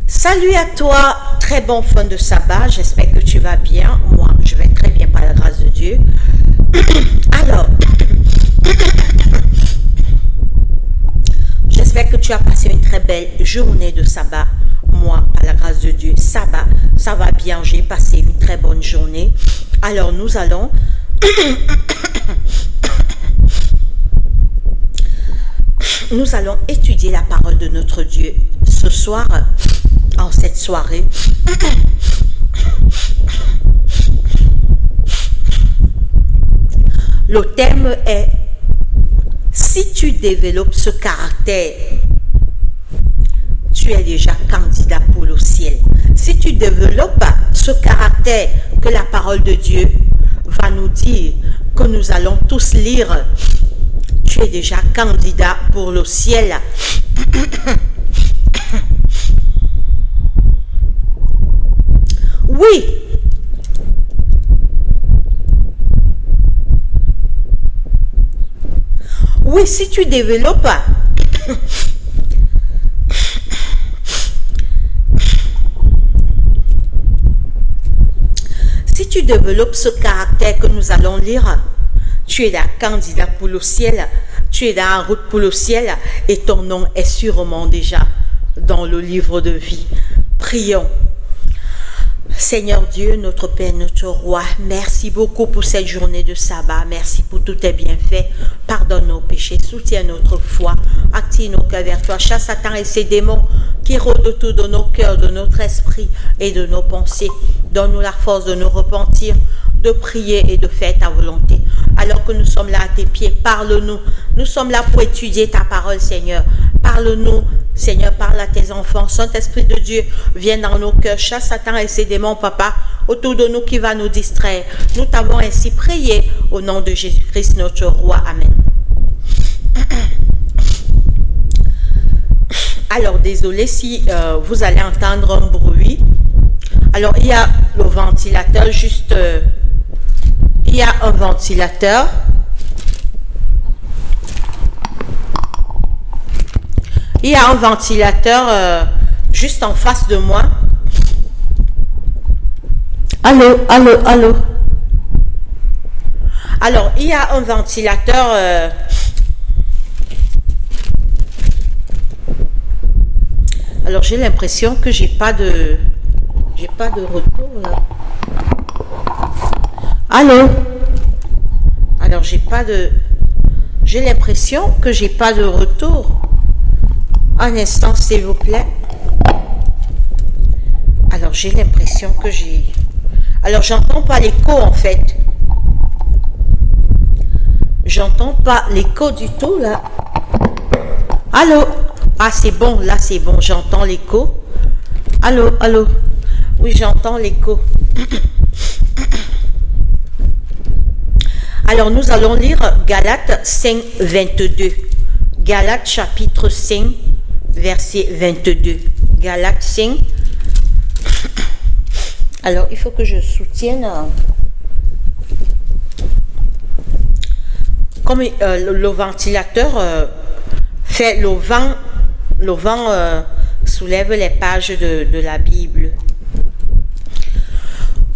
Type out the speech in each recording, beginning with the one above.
Salut à toi, très bon fin de sabbat, j'espère que tu vas bien. Moi, je vais très bien par la grâce de Dieu. Alors, j'espère que tu as passé une très belle journée de sabbat. Moi, par la grâce de Dieu, sabbat, ça va bien, j'ai passé une très bonne journée. Alors, nous allons étudier la parole de notre Dieu ce soir, en cette soirée. Le thème est: si tu développes ce caractère, tu es déjà candidat pour le ciel. Si tu développes ce caractère que la parole de Dieu va nous dire, que nous allons tous lire, tu es déjà candidat pour le ciel. Oui. Oui, si tu développes ce caractère que nous allons lire, tu es là candidat pour le ciel, tu es là en route pour le ciel et ton nom est sûrement déjà dans le livre de vie. Prions. Seigneur Dieu, notre Père, notre Roi, merci beaucoup pour cette journée de sabbat. Merci pour tous tes bienfaits. Pardonne nos péchés, soutiens notre foi, active nos cœurs vers toi. Chasse Satan et ses démons qui rôdent autour de nos cœurs, de notre esprit et de nos pensées. Donne-nous la force de nous repentir, de prier et de faire ta volonté. Alors que nous sommes là à tes pieds, parle-nous. Nous sommes là pour étudier ta parole, Seigneur. Parle-nous, Seigneur, parle à tes enfants. Saint-Esprit de Dieu, viens dans nos cœurs. Chasse Satan et ses démons, Papa, autour de nous qui va nous distraire. Nous t'avons ainsi prié au nom de Jésus-Christ, notre Roi. Amen. Alors, désolé si vous allez entendre un bruit. Alors, il y a le ventilateur juste... il y a un ventilateur. Il y a un ventilateur juste en face de moi. Allô, allô, allô. Alors, il y a un ventilateur... Alors, j'ai l'impression que j'ai pas de retour là. Allô? Alors, j'ai l'impression que j'ai pas de retour. Un instant, s'il vous plaît. Alors, j'ai l'impression que j'ai... Alors, j'entends pas l'écho, en fait. J'entends pas l'écho du tout, là. Allô? Ah, c'est bon, là, c'est bon. J'entends l'écho. Allô, allô? Oui, j'entends l'écho. Alors, nous allons lire Galates 5, 22. Galates chapitre 5, verset 22. Galates 5. Alors, il faut que je soutienne. Comme le ventilateur fait le vent soulève les pages de la Bible.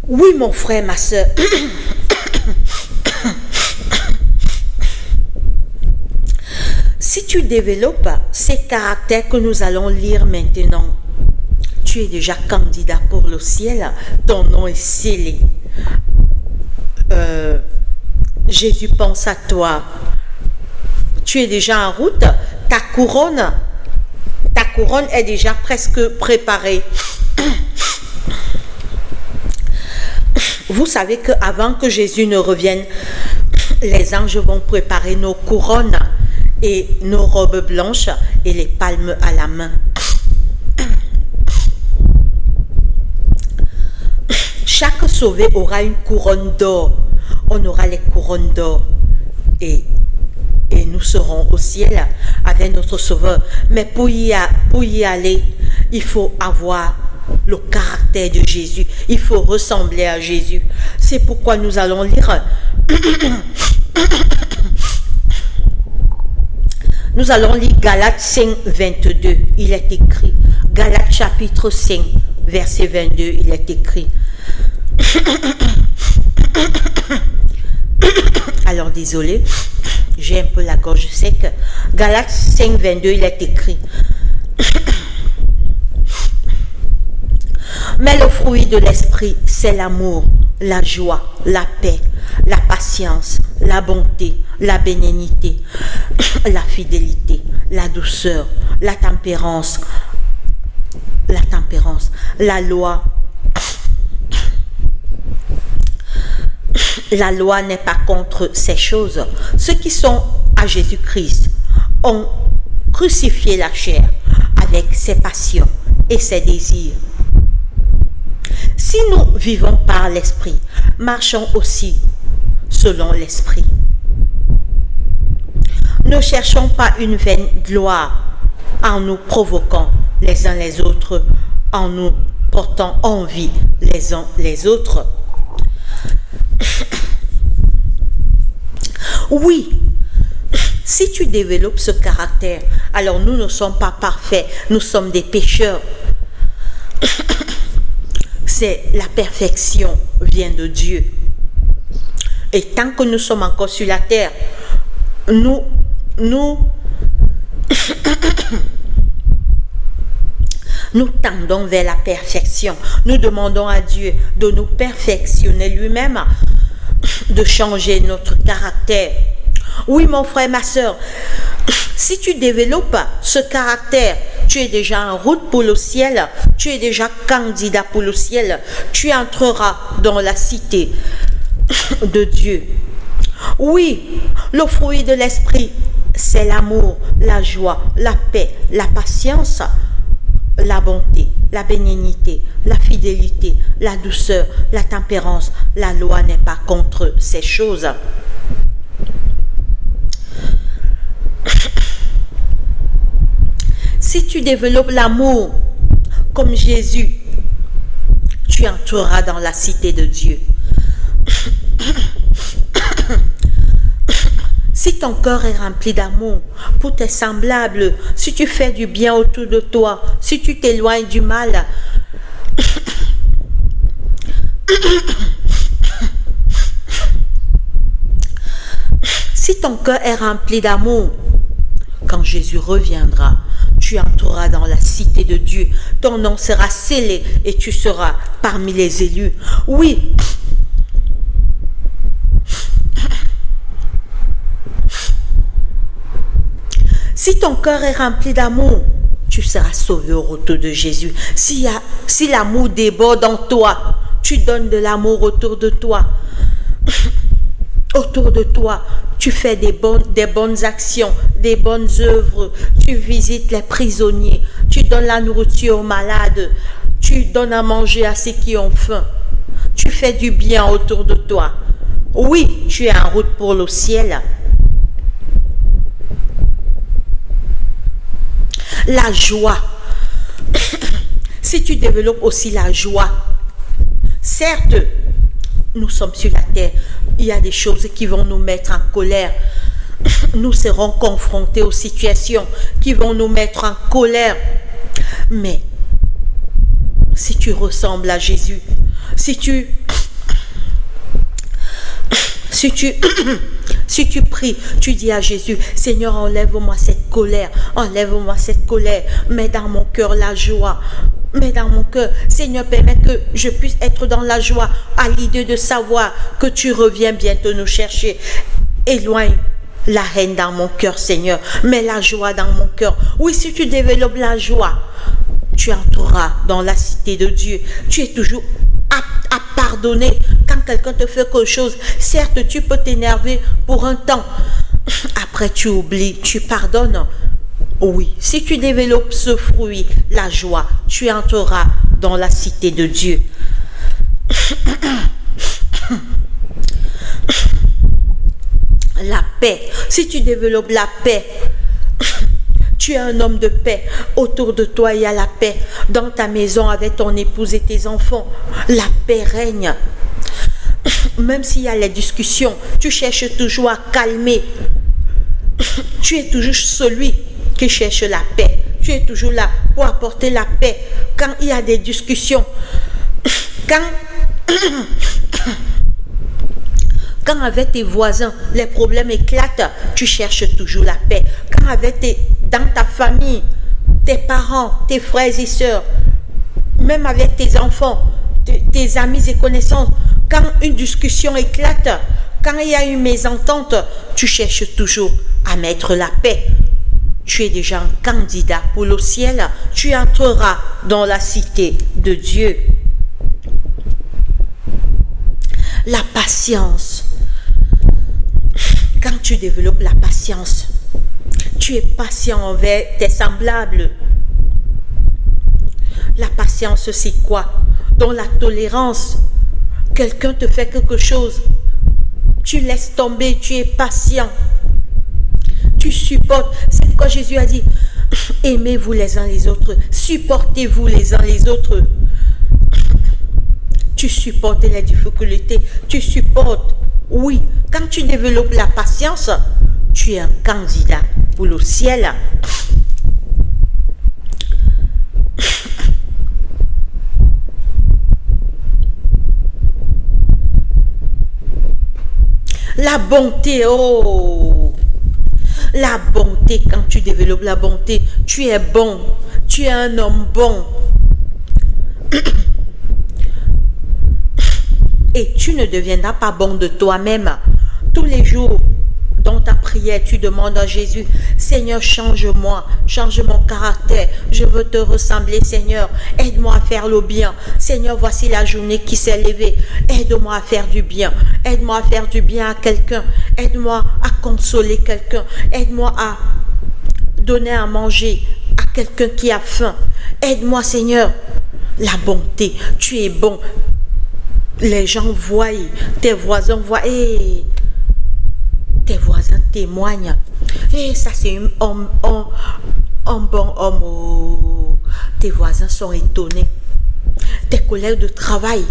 Oui, mon frère, ma soeur. Si tu développes ces caractères que nous allons lire maintenant, tu es déjà candidat pour le ciel, ton nom est scellé. Jésus pense à toi. Tu es déjà en route, ta couronne est déjà presque préparée. Vous savez qu'avant que Jésus ne revienne, les anges vont préparer nos couronnes et nos robes blanches et les palmes à la main. Chaque sauvé aura une couronne d'or. On aura les couronnes d'or et nous serons au ciel avec notre Sauveur. Mais pour y aller, il faut avoir le caractère de Jésus. Il faut ressembler à Jésus. C'est pourquoi nous allons lire Nous allons lire Galates 5, 22. Il est écrit, Galates chapitre 5, verset 22, il est écrit. Alors désolé, j'ai un peu la gorge sec. Galates 5, 22, il est écrit. Mais le fruit de l'esprit, c'est l'amour, la joie, la paix, la patience, la bonté, la bénignité, la fidélité, la douceur, la tempérance, la loi. La loi n'est pas contre ces choses. Ceux qui sont à Jésus-Christ ont crucifié la chair avec ses passions et ses désirs. Si nous vivons par l'Esprit, marchons aussi selon l'Esprit. Ne cherchons pas une vaine gloire en nous provoquant les uns les autres, en nous portant envie les uns les autres. Oui, si tu développes ce caractère, alors nous ne sommes pas parfaits, nous sommes des pécheurs. C'est la perfection vient de Dieu. Et tant que nous sommes encore sur la terre, nous tendons vers la perfection. Nous demandons à Dieu de nous perfectionner lui-même, de changer notre caractère. Oui, mon frère, ma soeur, si tu développes ce caractère, tu es déjà en route pour le ciel, tu es déjà candidat pour le ciel, tu entreras dans la cité de Dieu. Oui, le fruit de l'esprit, c'est l'amour, la joie, la paix, la patience, la bonté, la bénignité, la fidélité, la douceur, la tempérance. La loi n'est pas contre ces choses. Si tu développes l'amour comme Jésus, tu entreras dans la cité de Dieu. Si ton cœur est rempli d'amour pour tes semblables, si tu fais du bien autour de toi, si tu t'éloignes du mal, si ton cœur est rempli d'amour, quand Jésus reviendra, tu entreras dans la cité de Dieu. Ton nom sera scellé et tu seras parmi les élus. Oui. Si ton cœur est rempli d'amour, tu seras sauvé au retour de Jésus. Si l'amour déborde en toi, tu donnes de l'amour autour de toi. Autour de toi, tu fais des bonnes actions, des bonnes œuvres, tu visites les prisonniers, tu donnes la nourriture aux malades, tu donnes à manger à ceux qui ont faim, tu fais du bien autour de toi. Oui, tu es en route pour le ciel. La joie. Si tu développes aussi la joie, certes, nous sommes sur la terre, il y a des choses qui vont nous mettre en colère. Nous serons confrontés aux situations qui vont nous mettre en colère. Mais si tu ressembles à Jésus, si tu pries, tu dis à Jésus, Seigneur, enlève-moi cette colère, mets dans mon cœur la joie. Mais dans mon cœur, Seigneur, permets que je puisse être dans la joie à l'idée de savoir que tu reviens bientôt nous chercher. Éloigne la haine dans mon cœur, Seigneur. Mets la joie dans mon cœur. Oui, si tu développes la joie, tu entreras dans la cité de Dieu. Tu es toujours apte à pardonner quand quelqu'un te fait quelque chose. Certes, tu peux t'énerver pour un temps. Après, tu oublies, tu pardonnes. Oui, si tu développes ce fruit, la joie, tu entreras dans la cité de Dieu. La paix, si tu développes la paix, tu es un homme de paix. Autour de toi, il y a la paix. Dans ta maison, avec ton épouse et tes enfants, la paix règne. Même s'il y a les discussions, tu cherches toujours à calmer. Tu es toujours celui qui cherche la paix. Tu es toujours là pour apporter la paix. Quand il y a des discussions, quand avec tes voisins, les problèmes éclatent, tu cherches toujours la paix. Quand dans ta famille, tes parents, tes frères et sœurs, même avec tes enfants, tes amis et connaissances, quand une discussion éclate, quand il y a une mésentente, tu cherches toujours à mettre la paix. Tu es déjà un candidat pour le ciel. Tu entreras dans la cité de Dieu. La patience. Quand tu développes la patience, tu es patient envers tes semblables. La patience, c'est quoi? Dans la tolérance, quelqu'un te fait quelque chose, tu laisses tomber, tu es patient. Tu supportes. C'est quoi Jésus a dit? Aimez-vous les uns les autres. Supportez-vous les uns les autres. Tu supportes les difficultés. Tu supportes. Oui, quand tu développes la patience, tu es un candidat pour le ciel. La bonté, oh! La bonté, quand tu développes la bonté, tu es bon. Tu es un homme bon. Et tu ne deviendras pas bon de toi-même. Tous les jours, dans ta prière, tu demandes à Jésus, Seigneur, change-moi, change mon caractère. Je veux te ressembler, Seigneur. Aide-moi à faire le bien. Seigneur, voici la journée qui s'est levée. Aide-moi à faire du bien. Aide-moi à faire du bien à quelqu'un. Aide-moi à consoler quelqu'un. Aide-moi à donner à manger à quelqu'un qui a faim. Aide-moi, Seigneur. La bonté, tu es bon. Les gens voient, tes voisins voient, et tes voisins témoignent. Et ça, c'est un bon homme. Oh. Tes voisins sont étonnés. Tes collègues de travail,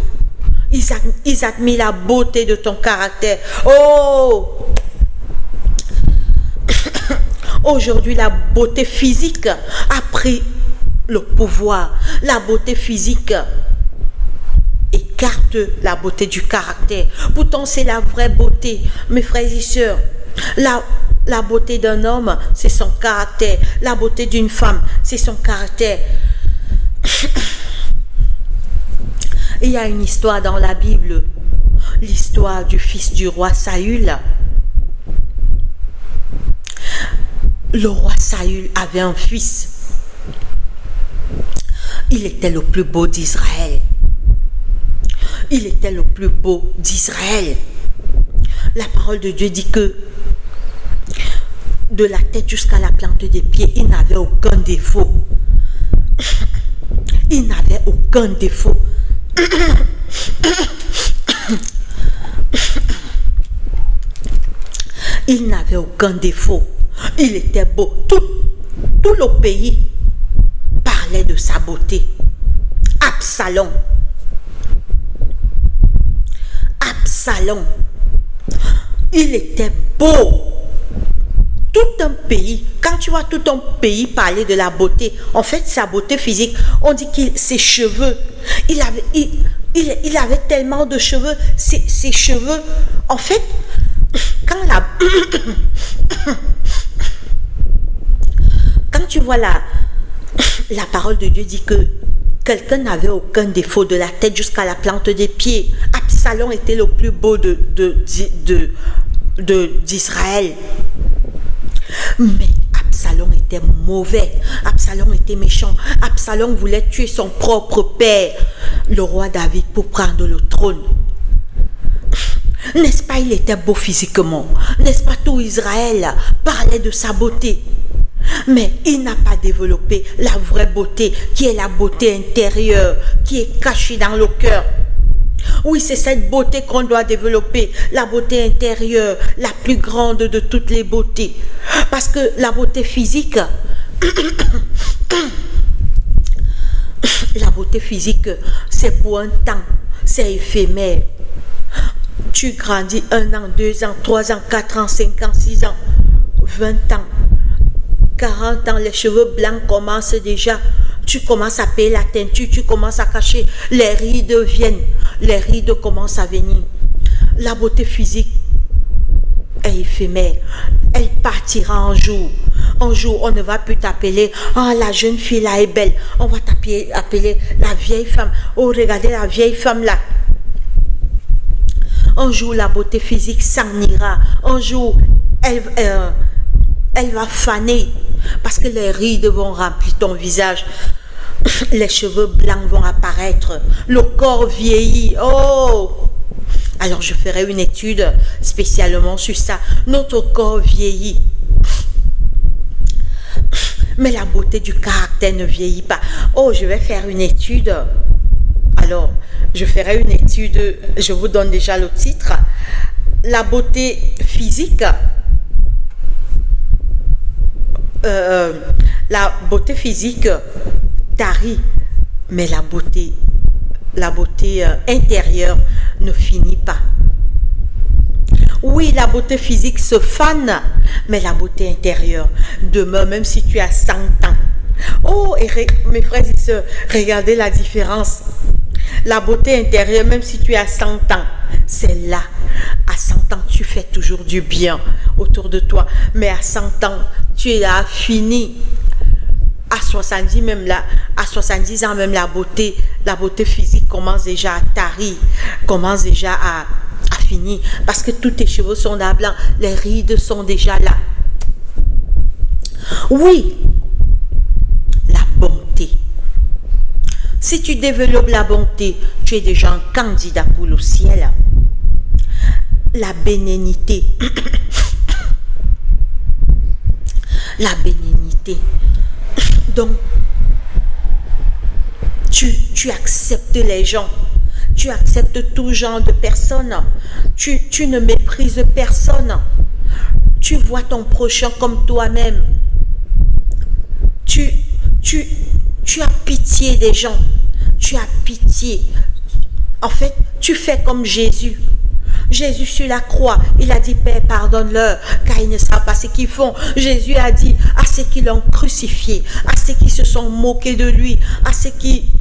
ils admirent la beauté de ton caractère. Oh! Aujourd'hui, la beauté physique a pris le pouvoir. La beauté physique écarte la beauté du caractère. Pourtant, c'est la vraie beauté, mes frères et sœurs. La beauté d'un homme, c'est son caractère. La beauté d'une femme, c'est son caractère. Il y a une histoire dans la Bible, l'histoire du fils du roi Saül. Le roi Saül avait un fils. Il était le plus beau d'Israël. Il était le plus beau d'Israël. La parole de Dieu dit que de la tête jusqu'à la plante des pieds, il n'avait aucun défaut. Il n'avait aucun défaut. Il n'avait aucun défaut. Il était beau. Tout le pays parlait de sa beauté. Absalom. Il était beau. Tout un pays, quand tu vois tout un pays parler de la beauté, en fait, sa beauté physique, on dit que ses cheveux, il avait tellement de cheveux, ses cheveux, en fait, quand tu vois la parole de Dieu dit que quelqu'un n'avait aucun défaut de la tête jusqu'à la plante des pieds. Absalom était le plus beau d'Israël. Mais Absalom était mauvais. Absalom était méchant. Absalom voulait tuer son propre père, le roi David, pour prendre le trône. N'est-ce pas, il était beau physiquement? N'est-ce pas, tout Israël parlait de sa beauté? Mais il n'a pas développé la vraie beauté, qui est la beauté intérieure, qui est cachée dans le cœur. Oui, c'est cette beauté qu'on doit développer, la beauté intérieure, la plus grande de toutes les beautés. Parce que la beauté physique, c'est pour un temps, c'est éphémère. Tu grandis 1 an, 2 ans, 3 ans, 4 ans, 5 ans, 6 ans, 20 ans. 40 ans, les cheveux blancs commencent déjà. Tu commences à payer la teinture, tu commences à cacher. Les rides commencent à venir. La beauté physique est éphémère. Elle partira un jour. Un jour, on ne va plus t'appeler « Ah, la jeune fille là est belle ». On va t'appeler la vieille femme. « Oh, regardez la vieille femme là ». Un jour, la beauté physique s'en ira. Un jour, elle va faner parce que les rides vont remplir ton visage. Les cheveux blancs vont apparaître. Le corps vieillit. Oh! Alors, je ferai une étude spécialement sur ça. Notre corps vieillit. Mais la beauté du caractère ne vieillit pas. Oh, je vais faire une étude. Alors, je ferai une étude. Je vous donne déjà le titre. La beauté physique. La beauté physique tarit, mais la beauté intérieure ne finit pas. Oui, la beauté physique se fane, mais la beauté intérieure demeure même si tu as 100 ans. Oh, et mes frères et sœurs, regardez la différence. La beauté intérieure, même si tu as 100 ans, c'est là. À 100 ans, tu fais toujours du bien autour de toi. Mais à 100 ans, tu es là, fini. À 70 même là, à 70 ans même la beauté physique commence déjà à tarir, commence déjà à finir. Parce que tous tes cheveux sont là blancs, les rides sont déjà là. Oui, la bonté. Si tu développes la bonté, tu es déjà un candidat pour le ciel. La bénignité. La bénignité. Donc, tu acceptes les gens. Tu acceptes tout genre de personnes. Tu ne méprises personne. Tu vois ton prochain comme toi-même. Tu as pitié des gens. Tu as pitié. En fait, tu fais comme Jésus. Jésus sur la croix, il a dit, Père, pardonne-leur, car ils ne savent pas ce qu'ils font. Jésus a dit à ceux qui l'ont crucifié, à ceux qui se sont moqués de lui, à ceux qui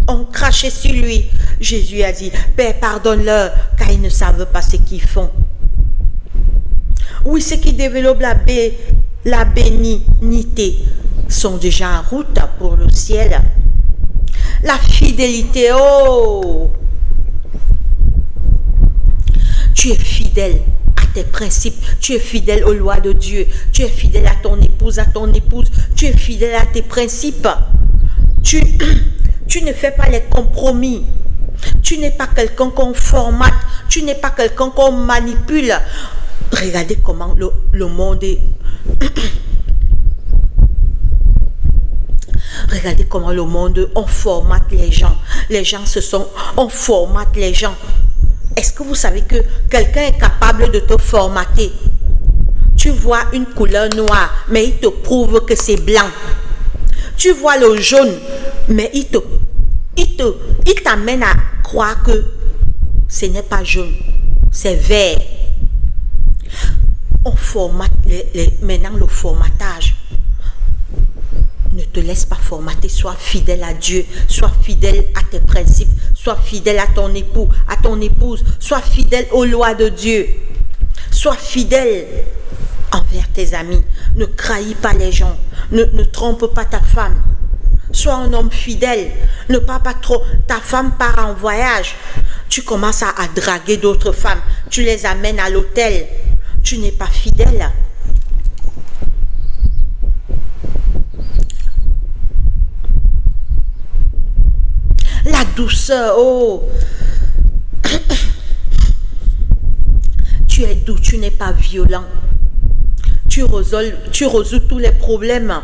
ont craché sur lui. Jésus a dit, Père, pardonne-leur, car ils ne savent pas ce qu'ils font. Oui, ceux qui développent la bénignité sont déjà en route pour le ciel. La fidélité, oh! Tu es fidèle à tes principes, tu es fidèle aux lois de Dieu, tu es fidèle à ton épouse, tu es fidèle à tes principes. Tu ne fais pas les compromis. Tu n'es pas quelqu'un qu'on formate, tu n'es pas quelqu'un qu'on manipule. Regardez comment le monde est... Regardez comment le monde, on formate les gens. On formate les gens. Est-ce que vous savez que quelqu'un est capable de te formater? Tu vois une couleur noire, mais il te prouve que c'est blanc. Tu vois le jaune, mais il t'amène à croire que ce n'est pas jaune, c'est vert. On formate maintenant le formatage. Ne te laisse pas formater, sois fidèle à Dieu, sois fidèle à tes principes, sois fidèle à ton époux, à ton épouse, sois fidèle aux lois de Dieu, sois fidèle envers tes amis, ne trahis pas les gens, ne trompe pas ta femme, sois un homme fidèle, ne pars pas trop, ta femme part en voyage, tu commences à draguer d'autres femmes, tu les amènes à l'hôtel, tu n'es pas fidèle. La douceur, oh! Tu es doux, tu n'es pas violent. Tu résous tous les problèmes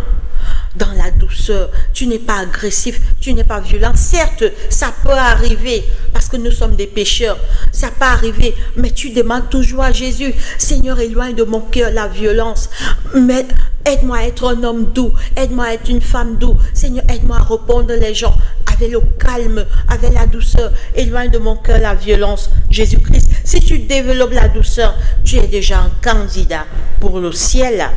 dans la douceur. Tu n'es pas agressif, tu n'es pas violent. Certes, ça peut arriver parce que nous sommes des pécheurs. Ça peut arriver, mais tu demandes toujours à Jésus, Seigneur, éloigne de mon cœur la violence. Mais aide-moi à être un homme doux, aide-moi à être une femme douce. Seigneur, aide-moi à répondre les gens avec le calme, avec la douceur. Éloigne de mon cœur la violence. Jésus-Christ, si tu développes la douceur, tu es déjà un candidat pour le ciel.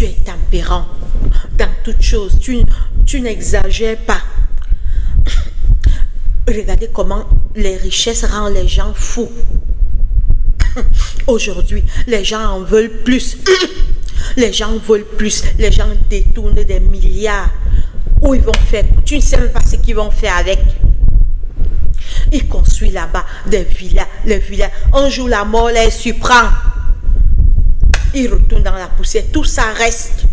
Tu es tempérant dans toutes choses. Tu n'exagères pas. Regardez comment les richesses rendent les gens fous. Aujourd'hui, les gens en veulent plus. Les gens veulent plus. Les gens détournent des milliards. Où ils vont faire? Tu ne sais même pas ce qu'ils vont faire avec. Ils construisent là-bas des villas, les villas. Un jour, la mort les surprend. Ils retournent dans la poussière. Tout ça reste.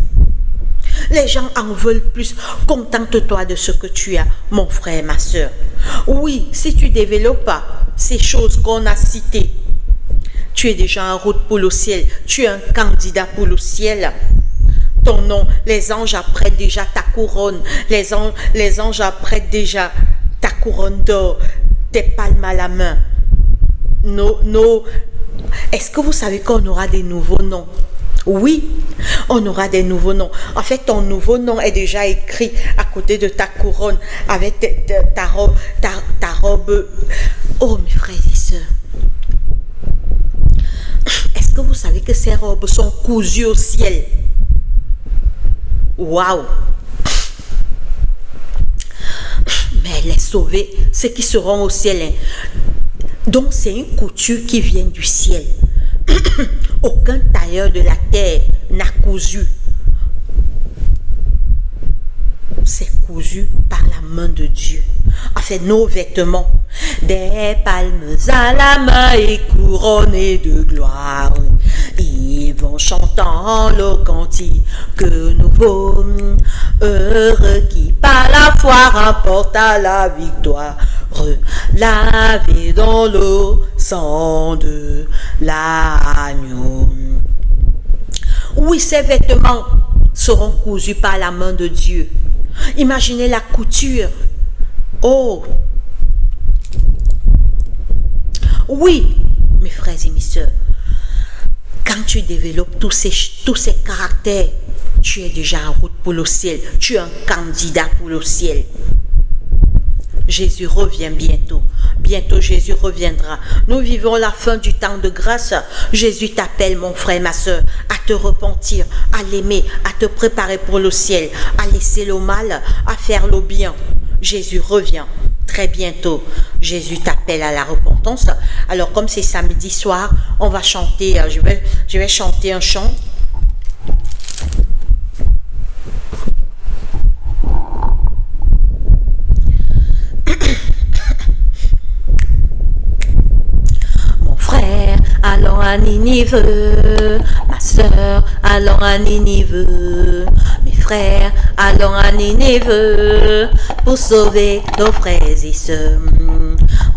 Les gens en veulent plus. Contente-toi de ce que tu as, mon frère, ma soeur. Oui, si tu développes pas ces choses qu'on a citées, tu es déjà en route pour le ciel. Tu es un candidat pour le ciel. Ton nom, les anges apprêtent déjà ta couronne. Les anges apprêtent déjà ta couronne d'or, tes palmes à la main. Est-ce que vous savez qu'on aura des nouveaux noms? Oui, on aura des nouveaux noms. En fait, ton nouveau nom est déjà écrit à côté de ta couronne avec ta robe. Oh, mes frères et sœurs. Est-ce que vous savez que ces robes sont cousues au ciel? Waouh! Mais les sauvés, ceux qui seront au ciel. Hein. Donc, c'est une couture qui vient du ciel. Aucun tailleur de la terre n'a cousu. C'est cousu par la main de Dieu. En fait, nos vêtements, des palmes à la main et couronnés de gloire. Ils vont chantant le cantique nouveau, heureux qui par la foi remporta la victoire. Lavé dans l'eau, sang de l'agneau. Oui, ces vêtements seront cousus par la main de Dieu. Imaginez la couture. Oh! Oui, mes frères et mes sœurs, quand tu développes tous ces caractères, tu es déjà en route pour le ciel. Tu es un candidat pour le ciel. Jésus revient bientôt. Bientôt, Jésus reviendra. Nous vivons la fin du temps de grâce. Jésus t'appelle, mon frère, ma soeur, à te repentir, à l'aimer, à te préparer pour le ciel, à laisser le mal, à faire le bien. Jésus revient très bientôt. Jésus t'appelle à la repentance. Alors, comme c'est samedi soir, on va chanter, je vais chanter un chant. Allons à Ninive, ma soeur, allons à Ninive, mes frères, allons à Ninive, pour sauver nos frères et sœurs.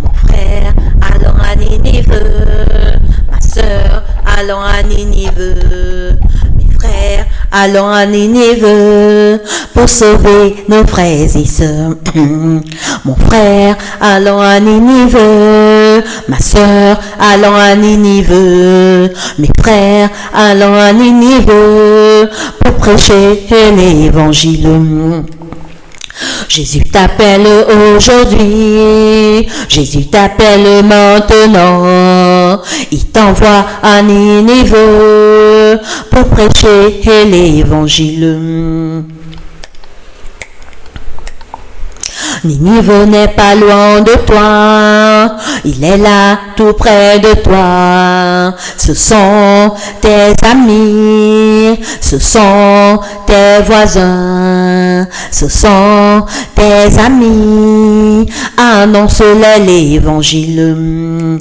Mon frère, allons à Ninive, ma soeur, allons à Ninive, mes frères, allons à Ninive, pour sauver nos frères et sœurs. Mon frère, allons à Ninive, ma soeur, allons à Ninive, mes frères, allons à Ninive, pour prêcher l'évangile. Jésus t'appelle aujourd'hui, Jésus t'appelle maintenant, il t'envoie à Ninive, pour prêcher l'évangile. Ninive n'est pas loin de toi, il est là tout près de toi. Ce sont tes amis, ce sont tes voisins, ce sont tes amis. Annonce-leur l'évangile.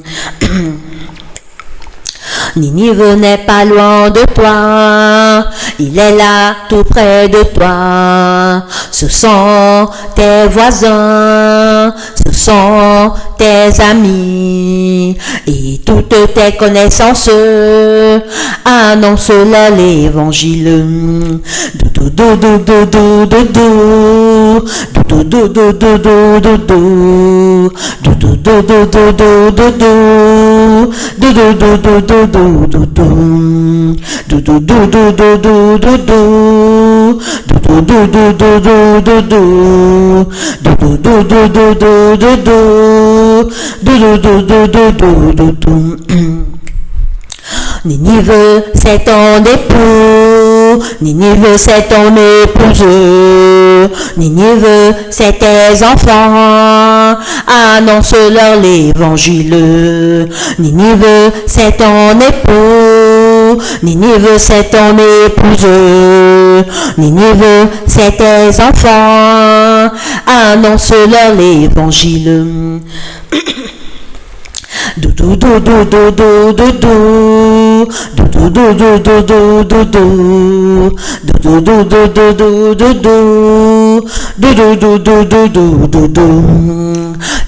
Ninive n'est pas loin de toi, il est là tout près de toi. Ce sont tes voisins, ce sont tes amis et toutes tes connaissances. Annonce-leur l'évangile. Ninive, c'est ton époux, Ninive, c'est ton épouse. Ninive, c'est tes enfants. Annonce-leur l'évangile. Ninive, c'est ton époux. Ninive, c'est ton épouse. Ninive, c'est tes enfants. Annonce-leur l'évangile. Doudou doudou doudou doudou doudou doudou doudou doudou doudou doudou doudou doudou doudou.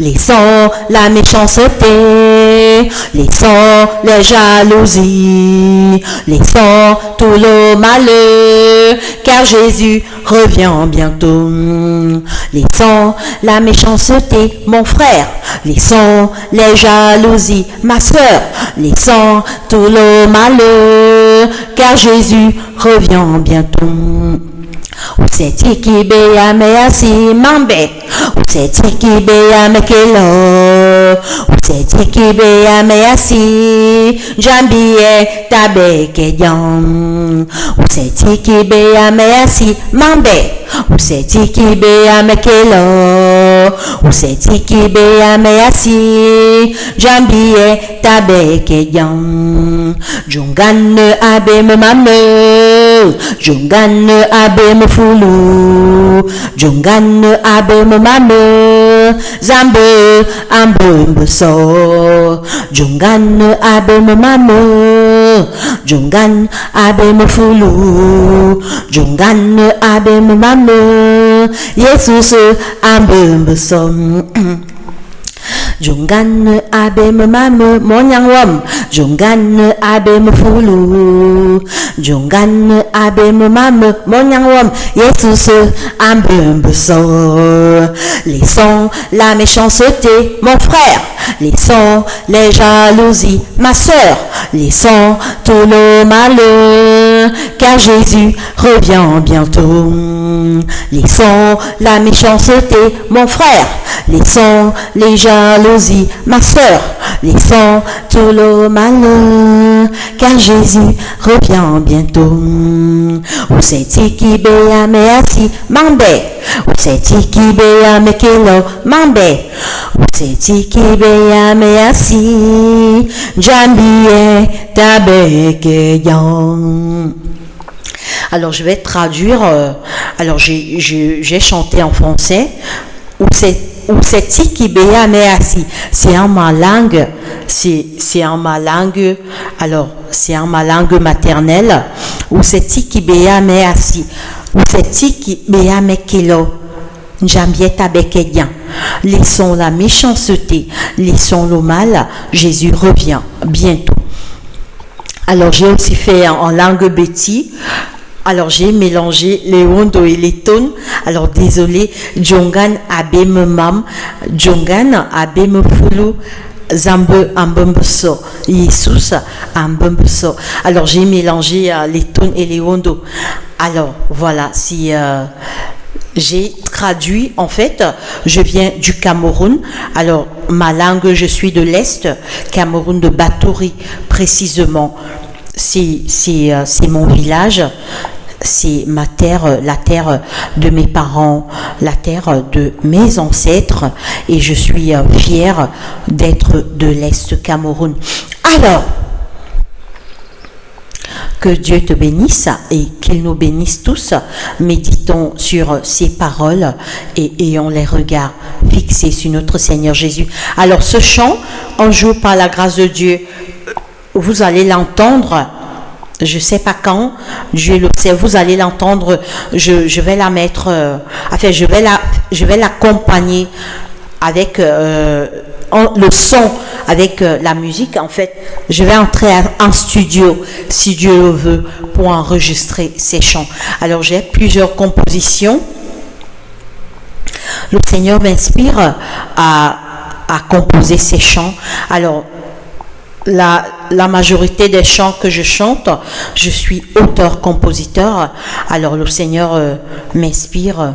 Laissons la méchanceté, laissons les jalousies, laissons tout le malheur, car Jésus revient bientôt. Laissons la méchanceté, mon frère, laissons les jalousies, ma sœur, laissons tout le malheur, car Jésus revient bientôt. Useti kibe ya measi mambe, useti kibe ya mekelo, useti kibe ya measi jambie tabeke jam, useti kibe ya measi mambe, useti kibe ya mekelo, useti kibe ya measi jambie tabeke jam. Jungan abe me mame, jungan abe me fulu, jungan abe me mame, zambe ambe mbeso, jungan abe me mame, jungan abe me fulu, jungan abe me mame, Jesus ambe mbeso. Jungan abe me mame monyang wam, jungan abe me fulu, jungan abe me mame monyang wam, Jesus ambe mbeso. Laissons la méchanceté, mon frère, laissons les jalousies, ma sœur, laissons tout le malheur, car Jésus revient bientôt. Laissons la méchanceté, mon frère, laissons les jalousies, ma sœur, laissons tout le malheur, car Jésus revient bientôt. Useti kibe ya measi mambe, useti kibe ya mekelo mambe, useti kibe ya measi jambie tabeke yang. Alors je vais traduire, alors j'ai chanté en français, Useti kibea measi, c'est en ma langue, c'est en ma langue, alors c'est en ma langue maternelle. Useti kibea measi, useti kibea mekelo, njambieta bekeyan. Laissons la méchanceté, laissons le mal, Jésus revient bientôt. Alors j'ai aussi fait en langue béti. Alors j'ai mélangé les wondo et les tones. Alors désolé, Jongan abe me mam, Jongan abe me fulu, zambe ambembeso, Jesus ambembeso. Alors j'ai mélangé les tones et les wondo. Alors voilà, si j'ai traduit, en fait, je viens du Cameroun. Alors ma langue, je suis de l'Est, Cameroun de Batouri précisément. C'est mon village. C'est ma terre, la terre de mes parents, la terre de mes ancêtres, et je suis fière d'être de l'Est Cameroun. Alors, que Dieu te bénisse et qu'il nous bénisse tous. Méditons sur ces paroles et ayons les regards fixés sur notre Seigneur Jésus. Alors, ce chant, un jour par la grâce de Dieu, vous allez l'entendre. Je ne sais pas quand, Dieu le sait, vous allez l'entendre, je vais la mettre, enfin je vais l'accompagner avec le son, avec la musique. En fait, je vais entrer en studio, si Dieu le veut, pour enregistrer ces chants. Alors j'ai plusieurs compositions. Le Seigneur m'inspire à composer ces chants. Alors, la majorité des chants que je chante, je suis auteur-compositeur. Alors le Seigneur m'inspire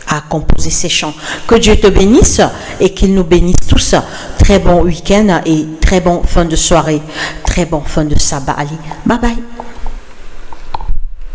à composer ces chants. Que Dieu te bénisse et qu'il nous bénisse tous. Très bon week-end et très bon fin de soirée. Très bon fin de sabbat. Allez, bye bye.